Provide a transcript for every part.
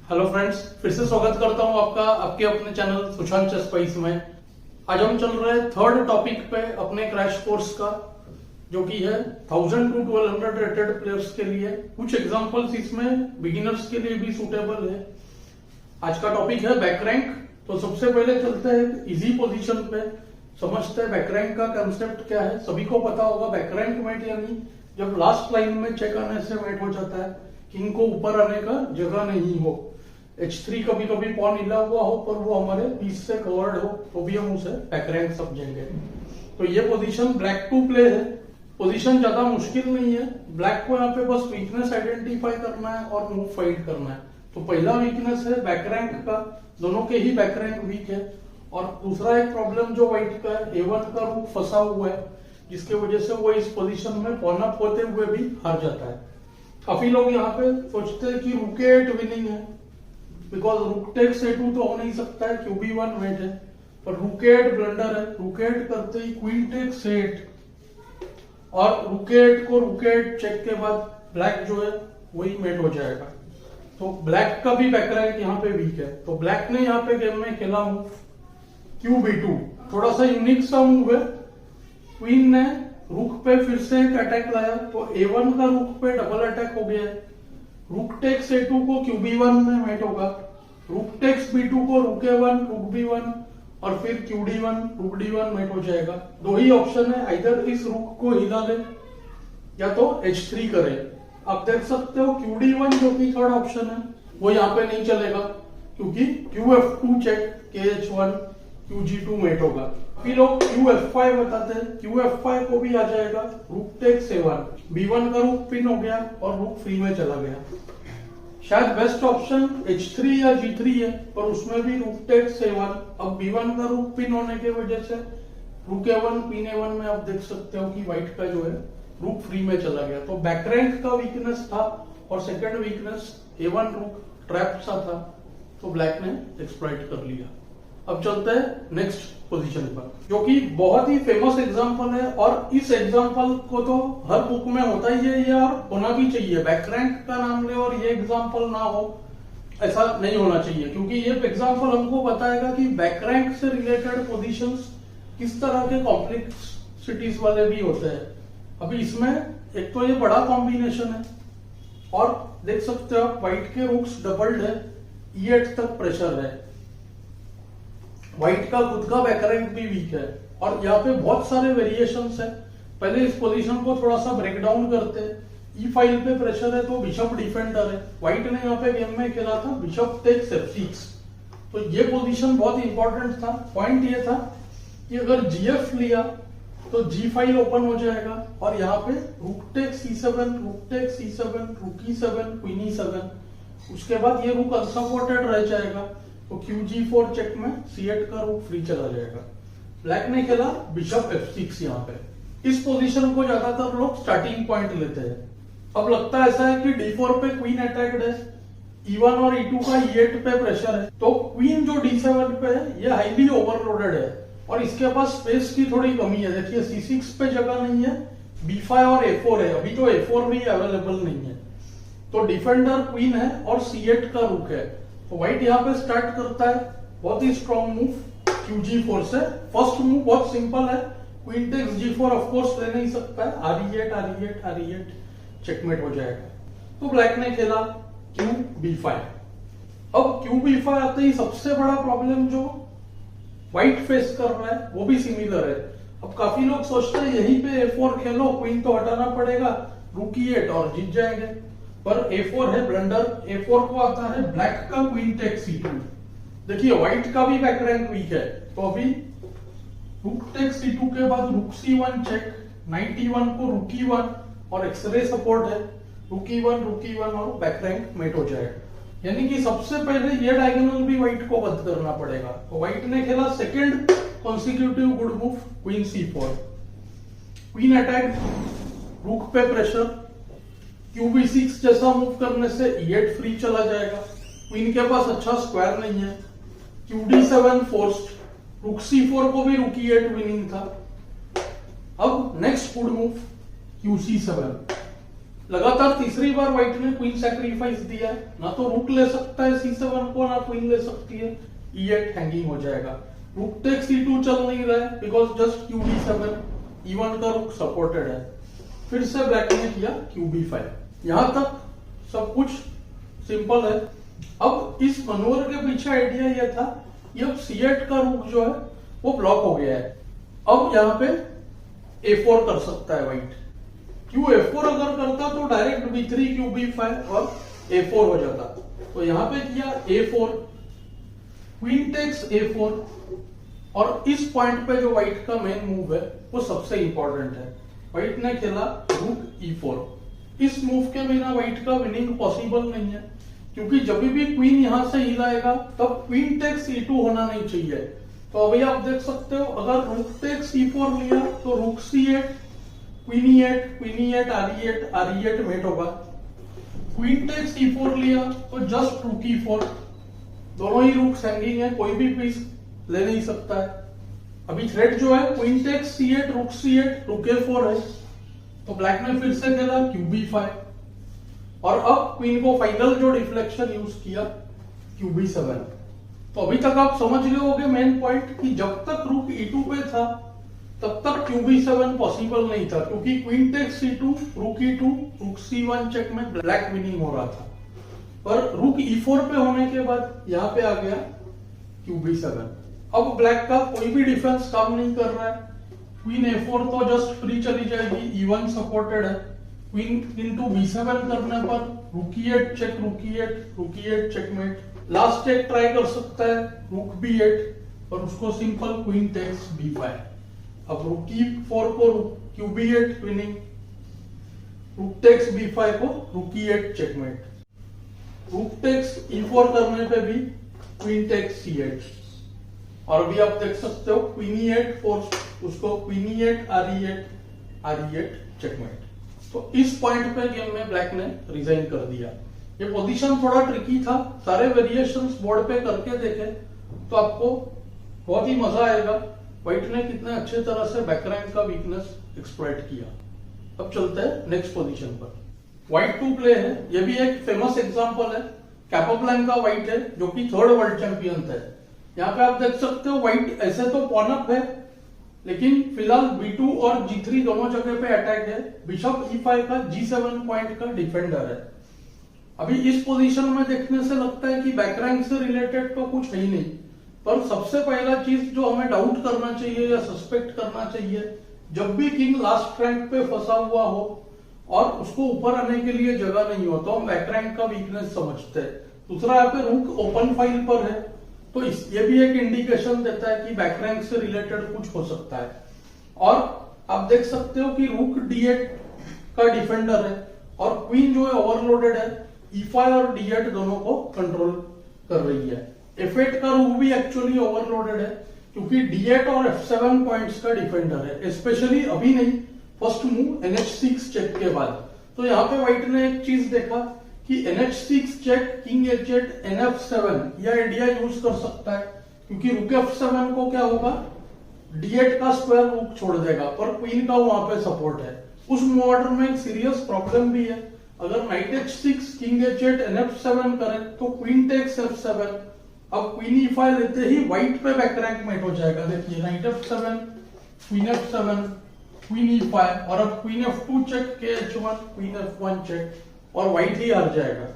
Hello friends, फिर से स्वागत करता हूं आपका आपके अपने चैनल सुशांत चेस में। आज हम चल रहे हैं थर्ड टॉपिक पे अपने क्रैश कोर्स का, जो कि है 1000 to 1200 रेटेड प्लेयर्स के लिए। कुछ एग्जांपल्स इसमें बिगिनर्स के लिए भी सूटेबल है। आज का टॉपिक है बैक रैंक। तो सबसे पहले चलते हैं इजी पोजीशन पे, समझते हैं बैक रैंक का कंसेप्ट क्या है। सभी को पता होगा बैक रैंक मैट यानी जब लास्ट लाइन में चेक आने से मैट हो जाता है, किंग को ऊपर आने का जगह नहीं हो, H3 कभी कभी पॉन हिला हुआ हो पर वो हमारे पीस से कवर्ड हो, तो भी हम उसे बैक रैंक समझेंगे। तो ये पोजीशन ब्लैक टू प्ले है। पोजीशन ज्यादा मुश्किल नहीं है। ब्लैक को यहाँ पे बस वीकनेस आइडेंटिफाई करना है और मूव फाइट करना है। तो पहला वीकनेस है बैक रैंक का, दोनों के ही बैक रैंक वीक है। और दूसरा एक प्रॉब्लम जो व्हाइट का है, A1 का रूक फंसा हुआ है, जिसके वजह से वो इस पोजीशन में पॉन अप होते हुए भी हार जाता है। काफी लोग यहाँ पे सोचते हैं कि रूक A8 विनिंग है, बिकॉज रूक टेक्स A2 तो हो नहीं सकता है, QB1 वेट है, पर रूक A8 ब्लंडर है। रूक A8 करते ही क्वीन टेक्स A8 और रूक A8 को रूक A8 चेक के बाद ब्लैक जो है वही मेट हो जाएगा। तो ब्लैक का भी बैक रैंक यहाँ पे वीक है। तो ब्लैक ने यहाँ पे गेम में खेला मूव QB2, थोड़ा सा यूनिक सा मूव है। क्वीन ने रूक पे फिर से एक अटैक लाया, तो A1 का रूक पे डबल अटैक हो गया है। रूक टेक्स A2 को QB1 में मेट होगा, रूक टेक्स B2 को रूक A1 रूक B1 और फिर QD1 रूक D1 मेट हो जाएगा। दो ही ऑप्शन है, इधर इस रूक को हिला ले या तो H3 करे। आप देख सकते हो QD1 जो कि थर्ड ऑप्शन है वो यहाँ पे नहीं चलेगा, क्योंकि QF2 check KH1 QG2 met होगा। फिर लोग QF5 बताते हैं, QF5 को भी आ जाएगा रूक टेक्स A1, B1 का रूक पिन हो गया और रूक फ्री में चला गया। शायद बेस्ट ऑप्शन H3 या G3 है, पर उसमें भी रूक टेक्स A1। अब B1 का रूक पिन होने की वजह से रूक A1 पिन A1 में आप देख सकते हो कि व्हाइट का जो है रूक फ्री में चला गया। तो बैक रैंक का वीकनेस था और सेकंड वीकनेस A1 रूक ट्रैप सा था, तो ब्लैक ने एक्सप्लॉइट कर लिया। अब चलते हैं नेक्स्ट पोजीशन पर, जो कि बहुत ही फेमस एग्जांपल है और इस एग्जांपल को तो हर बुक में होता ही है और होना भी चाहिए। बैक रैंक का नाम ले और ये एग्जांपल ना हो, ऐसा नहीं होना चाहिए, क्योंकि ये एग्जांपल हमको बताएगा कि बैक रैंक से रिलेटेड पोजीशंस किस तरह के कॉम्प्लेक्सिटीज वाले भी होते हैं। अभी इसमें एक तो ये बड़ा कॉम्बिनेशन है और देख सकते हो व्हाइट के रूक्स डबल्ड है, E8 तक प्रेशर है। व्हाइट का खुद का बैक रैंक भी वीक है और यहाँ पे बहुत सारे वेरिएशंस है। पहले इस पोजीशन को थोड़ा सा ब्रेक डाउन करते हैं। E5 पे प्रेशर है तो बिशप डिफेंडर है। व्हाइट ने यहाँ पे गेम में खेला था बिशप टेक्स F6, तो ये पोजीशन बहुत इंपॉर्टेंट था। पॉइंट ये था कि अगर GF लिया तो G5 ओपन हो जाएगा और यहाँ पे रूक टेक्स C7, रूक टेक्स C7, रूक E7, क्वीन E7, उसके बाद ये रूक अनसपोर्टेड रह जाएगा, तो QG4 चेक में C8 का रूक फ्री चला जाएगा। ब्लैक ने खेला बिशप F6 यहाँ पे। इस पोजीशन को ज्यादातर लोग स्टार्टिंग पॉइंट लेते हैं। अब लगता है ऐसा है कि D4 पे क्वीन अटैक्ड है, E1 और E2 का E8 पे प्रेशर है, तो क्वीन जो D7 पे है ये हाईली ओवरलोडेड है और इसके पास स्पेस की थोड़ी कमी है। देखिए C6 पे जगह नहीं है, B5 और A4 है, अभी तो A4 भी अवेलेबल नहीं है, तो डिफेंडर क्वीन है और C8 का रूक है। तो व्हाइट यहाँ पे स्टार्ट करता है बहुत ही स्ट्रॉन्ग मूव QG4 से। फर्स्ट मूव बहुत सिंपल है, queen takes G4 of course ले नहीं सकता है, RE8 RE8 RE8 चेकमेट हो जाएगा। तो ब्लैक ने खेला QB5। अब QB5 आते ही सबसे बड़ा प्रॉब्लम जो व्हाइट फेस कर रहा है वो भी सिमिलर है। अब काफी लोग सोचते हैं यहीं पे A4 खेलो, क्वीन तो हटाना पड़ेगा, रूक E8 और जीत जाएंगे, पर A4 है ब्लंडर। A4 को आता है ब्लैक का क्वीन टेक्स C2। देखिए व्हाइट का भी बैक रैंक वीक है, तो अभी रूक टेक्स C2 के बाद रूक C1 चेक, नाइट E1 को रूक E1 और एक्सरे सपोर्ट है, रूक E1 और बैक रैंक मेट हो जाएगा। यानी कि सबसे पहले ये डायगोनल भी व्हाइट को बंद करना पड़ेगा। तो व्हाइट ने खेला second consecutive good move queen C4। Queen attack, रूक पे प्रेशर, QB6 जैसा मूव करने से E8 फ्री चला जाएगा। क्वीन के पास अच्छा स्क्वायर नहीं है, QD7 फोर्स्ड, रूक C4 को भी रूक E8 विनिंग था। अब नेक्स्ट गुड मूव QC7। लगातार तीसरी बार व्हाइट ने क्वीन सैक्रिफाइस दिया है, ना तो रूक ले सकता है C7 को, ना क्वीन ले सकती है, E8 हैंगिंग हो जाएगा। रूक टेक C2 चल नहीं रहा है बिकॉज जस्ट QD7, E1 का रूक सपोर्टेड है। फिर से ब्लैक ने किया QB5। यहां तक सब कुछ सिंपल है। अब इस मनोवर के पीछे आइडिया यह था कि अब C8 का रूक जो है वो ब्लॉक हो गया है। अब यहाँ पे A4 कर सकता है व्हाइट। QA4 अगर करता तो डायरेक्ट B3 QB5 और A4 हो जाता। तो यहां पे किया A4, क्वीन टेक्स A4, और इस पॉइंट पे जो व्हाइट का मेन मूव है वो सबसे इंपॉर्टेंट है। व्हाइट ने खेला रूक E4। इस मूव के बिना व्हाइट का विनिंग पॉसिबल नहीं है, क्योंकि जब भी क्वीन यहां से हिलाएगा तब क्वीन टेक्स E2 होना नहीं चाहिए। तो अभी आप देख सकते हो, अगर रूक टेक्स E4 लिया तो rook C8, queen E8, queen E8, RE8, RE8 mate होगा। क्वीन टेक्स E4 लिया तो जस्ट रूक E4, दोनों ही रूक्स हैंगिंग है, कोई भी पीस ले नहीं सकता है। अभी थ्रेट जो है क्वीन टेक्स C8, रूक C8, रूक A4 है। तो ब्लैक ने फिर से खेला QB5, और अब क्वीन को फाइनल जो डिफ्लेक्शन यूज किया QB7। तो अभी तक आप समझ गए होंगे मेन पॉइंट कि जब तक रूक E2 पे था तब तक QB7 पॉसिबल नहीं था, क्योंकि क्वीन टेक्स C2, रूक E2, रूक C1 चेक में ब्लैक विनिंग हो रहा था। पर रूक E4 पे होने के बाद यहाँ पे आ गया QB7। अब ब्लैक का कोई भी डिफेंस काम नहीं कर रहा है। क्वीन A4 तो जस्ट फ्री चली जाएगी, E1 सपोर्टेड है। क्वीन इनटू B7 करने पर रूक E8 चेक, रूक E8, रूक E8 checkmate. Last check try कर सकता है रूक B8, और उसको सिंपल क्वीन टेक्स B5। अब रूक E4 को QB8 विनिंग, रूक टेक्स B5 को रूक E8 चेकमेट। रूक टेक्स E4 करने पे भी क्वीन टेक्स C8, और अभी आप देख सकते हो क्वीन E8 फोर्स, उसको queen E8, RE8, RE8 checkmate. तो इस पॉइंट पे गेम में ब्लैक ने रिजाइन कर दिया। ये पोजीशन थोड़ा ट्रिकी था, सारे वेरिएशंस बोर्ड पे करके देखे तो आपको बहुत ही मजा आएगा व्हाइट ने कितने अच्छे तरह से बैकरैंक का वीकनेस एक्सप्लॉइट किया। अब चलते हैं नेक्स्ट पोजीशन पर। व्हाइट टू प्ले है, ये भी एक फेमस एग्जांपल है। कैपोब्लैंका व्हाइट है जो कि 3rd वर्ल्ड चैंपियन थे। यहाँ पे आप देख सकते हो व्हाइट ऐसे तो पॉन अप है, लेकिन फिलहाल B2 और G3 दोनों जगह पे अटैक है। बिशप E5 का G7 पॉइंट का डिफेंडर है। अभी इस पोजीशन में देखने से लगता है कि बैकरैंक से रिलेटेड तो कुछ है ही नहीं, पर सबसे पहला चीज जो हमें डाउट करना चाहिए या सस्पेक्ट करना चाहिए, जब भी किंग लास्ट रैंक पे फंसा हुआ हो और उसको ऊपर आने के लिए जगह नहीं हो, तो हम बैकरैंक का वीकनेस समझते हैं। दूसरा यहाँ पे रूक ओपन फाइल पर है, तो ये भी एक इंडिकेशन देता है कि बैकरैंक से रिलेटेड कुछ हो सकता है। और आप देख सकते हो कि रूक D8 का डिफेंडर है, और क्वीन जो है ओवरलोडेड है, E5 और D8 दोनों को कंट्रोल कर रही है। F8 का रूक भी एक्चुअली ओवरलोडेड है, क्योंकि D8 और F7 पॉइंट्स का डिफेंडर है, स्पेशली अभी नहीं, फर्स्ट मूव NH6 चेक के बाद। तो यहाँ पे व्हाइट ने एक चीज देखा कि NH6 check, king H8, NF7 यह आइडिया यूज कर सकता है, क्योंकि रूक F7 को क्या होगा, D8 का स्क्वायर रूक छोड़ देगा, पर क्वीन का वहां पे सपोर्ट है। उस मूव ऑर्डर में एक सीरियस प्रॉब्लम भी है। अगर night H6, king H8, NF7 करें तो क्वीन टेक्स F7। अब क्वीन E5 लेते ही व्हाइट पे बैकरैंक मेट हो जाएगा। देखिए night F7, queen F7, queen E5, और अब क्वीन F2 चेक, के H1, क्वीन F1 चेक, और व्हाइट ही हार जाएगा।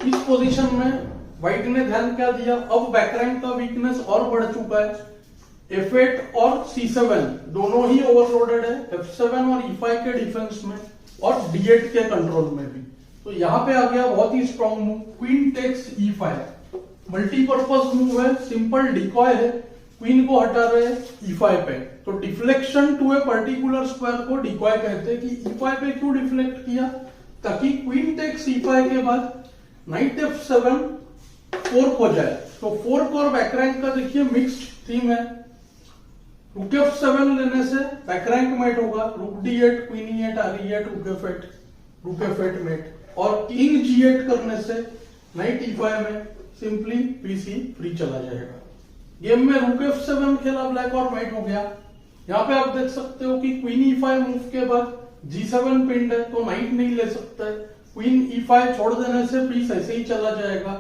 इस पोजीशन में व्हाइट ने ध्यान क्या दिया, अब बैकरैंक का वीकनेस और बढ़ चुका है। F8 और C7 दोनों ही ओवरलोडेड है, F7 और E5 के डिफेंस में और D8 के कंट्रोल में भी। तो यहाँ पे आ गया बहुत ही strong move, queen takes E5। Multipurpose move है, सिंपल डिकॉय है, क्वीन को हटा रहे हैं E5 पे। तो deflection to a particular square को डिकॉय कहते हैं। कि E5 पे क्यों डिफ्लेक्ट किया, ताकि क्वीन टेक्स E5 के बाद नाइट F7 फोर्क हो जाए। तो फोर्क और बैकरैंक का देखिए मिक्स्ड थीम है। रूक F7 लेने से बैकरैंक मेट होगा, रूक D8, क्वीन E8, RE8, रूक F8 मेट, और किंग G8 करने से नाइट E5 में सिंपली पीसी फ्री चला जाएगा। गेम में रूक F7 खेला ब्लैक और मेट हो गया। यहाँ पे आप देख सकते हो कि क्वीन E5 मूव के बाद G7 पिंड है तो नाइट नहीं ले सकता है, क्वीन E5 छोड़ देने से पीस ऐसे ही चला जाएगा,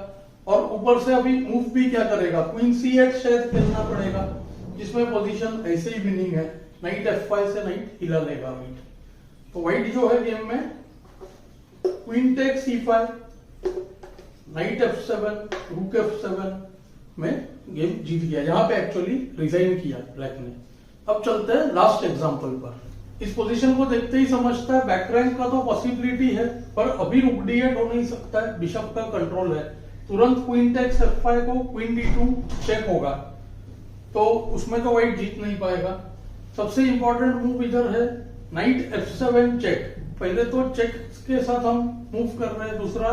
और ऊपर से अभी मूव भी क्या करेगा, क्वीन C8 शायद खेलना पड़ेगा, जिसमें पोजीशन ऐसे ही विनिंग है, नाइट F5 से नाइट हिला लेगा व्हाइट। तो व्हाइट जो है गेम में queen take C5, night F7, रूक F7 में गेम जीत गया, यहाँ पे एक्चुअली रिजाइन किया ब्लैक ने। अब चलते हैं लास्ट एग्जांपल पर। इस पोजीशन को देखते ही समझता है बैक रैंक का तो पॉसिबिलिटी है, पर अभी रुक D8 हो नहीं सकता है, बिशप का कंट्रोल है, तुरंत क्वीन टेक्स F5 को क्वीन D2 चेक होगा, तो उसमें तो व्हाइट जीत नहीं पाएगा। सबसे इंपॉर्टेंट मूव इधर है नाइट F7 चेक। पहले तो चेक के साथ हम मूव कर रहे हैं, दूसरा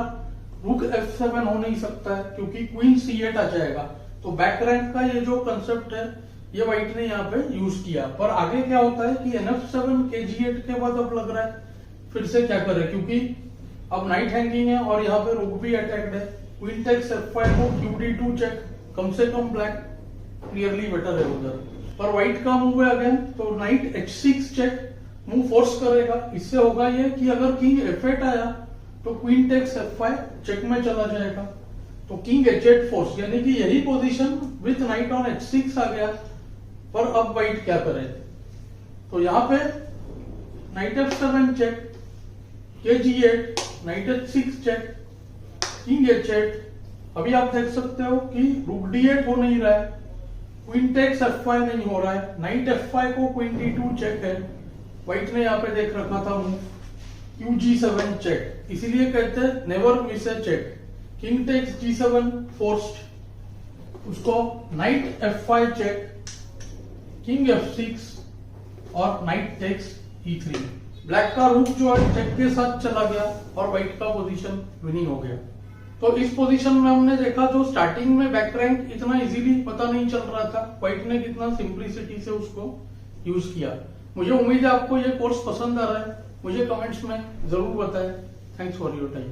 रुक F7 हो नहीं सकता है क्योंकि क्वीन C8 आ जाएगा। तो बैक रैंक का ये जो कंसेप्ट है ये व्हाइट ने यहाँ पे यूज किया, पर आगे क्या होता है कि NF7 KG8 के बाद अब लग रहा है फिर से क्या करे, क्योंकि अब नाइट हैंगिंग है और यहाँ पे रुक भी अटैक्ड है, क्वीन टेक्स F5 को QD2 चेक, कम से कम ब्लैक क्लियरली बेटर है उधर। पर व्हाइट का मूव है अगेन, तो night H6 check move force करेगा, इससे होगा ये कि अगर किंग F8 आया तो क्वीन टेक्स F5 चेक में चला जाएगा, तो किंग H8 फोर्स, यानी कि यही position with knight on H6 आ गया। पर अब व्हाइट क्या करे, तो यहां पे knight F7 check, KG8, knight H6 check, king H8। अभी आप देख सकते हो कि रुक D8 हो नहीं रहा है, क्वीन टेक्स F5 नहीं हो रहा है, नाइट F5 को क्वीन D2 चेक है, व्हाइट ने यहाँ पे देख रखा था मूव QG7 चेक, इसीलिए कहते हैं never miss a check. King takes G7 forced, उसको knight F5 check, king F6 और नाइट टेक्स E3। ब्लैक का रूक जो है चेक के साथ चला गया और व्हाइट का पोजीशन विनिंग हो गया। तो इस पोजीशन में हमने देखा जो स्टार्टिंग में बैक रैंक इतना इजीली पता नहीं चल रहा था, व्हाइट ने कितना सिंप्लिसिटी से उसको यूज किया। मुझे उम्मीद है आपको ये कोर्स पसंद आ रहा है, मुझे कमेंट्स में जरूर बताएं। Thanks for your time.